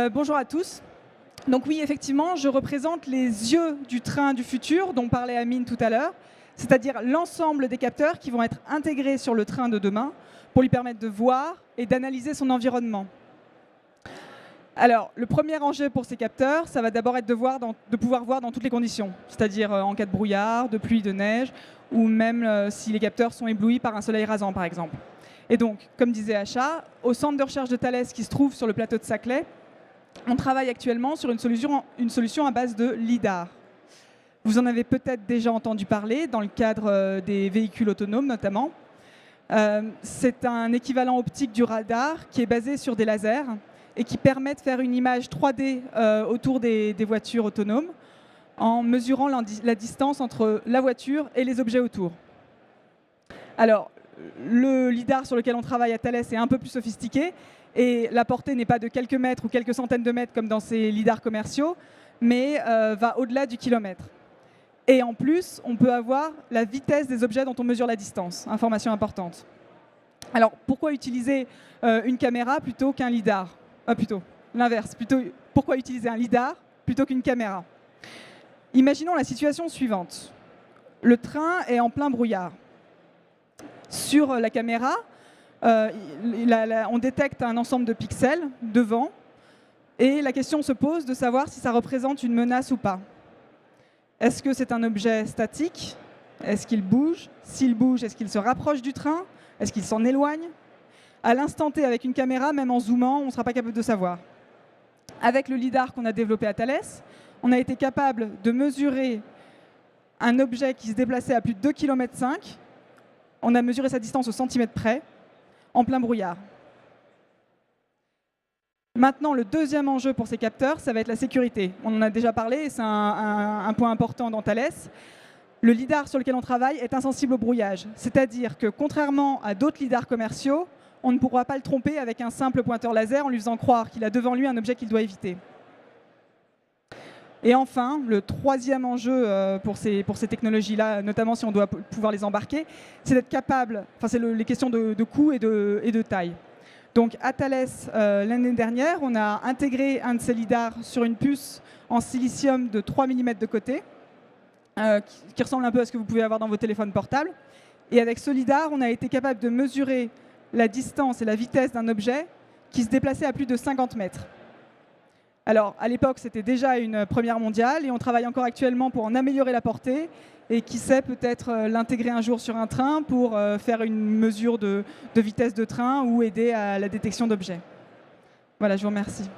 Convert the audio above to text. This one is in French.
Bonjour à tous. Donc oui, effectivement, je représente les yeux du train du futur dont parlait Amine tout à l'heure, c'est-à-dire l'ensemble des capteurs qui vont être intégrés sur le train de demain pour lui permettre de voir et d'analyser son environnement. Alors, le premier enjeu pour ces capteurs, ça va d'abord être de pouvoir voir dans toutes les conditions, c'est-à-dire en cas de brouillard, de pluie, de neige, ou même si les capteurs sont éblouis par un soleil rasant, par exemple. Et donc, comme disait Acha, au centre de recherche de Thales qui se trouve sur le plateau de Saclay, on travaille actuellement sur une solution à base de LIDAR. Vous en avez peut-être déjà entendu parler dans le cadre des véhicules autonomes notamment. C'est un équivalent optique du radar qui est basé sur des lasers et qui permet de faire une image 3D autour des voitures autonomes en mesurant la distance entre la voiture et les objets autour. Alors, le LIDAR sur lequel on travaille à Thales est un peu plus sophistiqué et la portée n'est pas de quelques mètres ou quelques centaines de mètres comme dans ces LIDAR commerciaux, mais va au-delà du kilomètre. Et en plus, on peut avoir la vitesse des objets dont on mesure la distance, information importante. Alors, pourquoi utiliser une caméra plutôt qu'un LIDAR Plutôt, l'inverse. Pourquoi utiliser un LIDAR plutôt qu'une caméra? Imaginons la situation suivante. Le train est en plein brouillard. Sur la caméra, on détecte un ensemble de pixels devant et la question se pose de savoir si ça représente une menace ou pas. Est-ce que c'est un objet statique? Est-ce qu'il bouge? S'il bouge, est-ce qu'il se rapproche du train? Est-ce qu'il s'en éloigne? À l'instant T, avec une caméra, même en zoomant, on ne sera pas capable de savoir. Avec le LIDAR qu'on a développé à Thales, on a été capable de mesurer un objet qui se déplaçait à plus de 2,5 km. On a mesuré sa distance au centimètre près, en plein brouillard. Maintenant, le deuxième enjeu pour ces capteurs, ça va être la sécurité. On en a déjà parlé, et c'est un point important dans Thales. Le LIDAR sur lequel on travaille est insensible au brouillage. C'est-à-dire que, contrairement à d'autres LIDAR commerciaux, on ne pourra pas le tromper avec un simple pointeur laser en lui faisant croire qu'il a devant lui un objet qu'il doit éviter. Et enfin, le troisième enjeu pour ces technologies-là, notamment si on doit pouvoir les embarquer, c'est d'être capable, c'est les questions de coût et de taille. Donc à Thales, l'année dernière, on a intégré un de ces lidars sur une puce en silicium de 3 mm de côté, qui ressemble un peu à ce que vous pouvez avoir dans vos téléphones portables. Et avec ce lidar, on a été capable de mesurer la distance et la vitesse d'un objet qui se déplaçait à plus de 50 mètres. Alors, à l'époque, c'était déjà une première mondiale et on travaille encore actuellement pour en améliorer la portée et qui sait peut-être l'intégrer un jour sur un train pour faire une mesure de vitesse de train ou aider à la détection d'objets. Voilà, je vous remercie.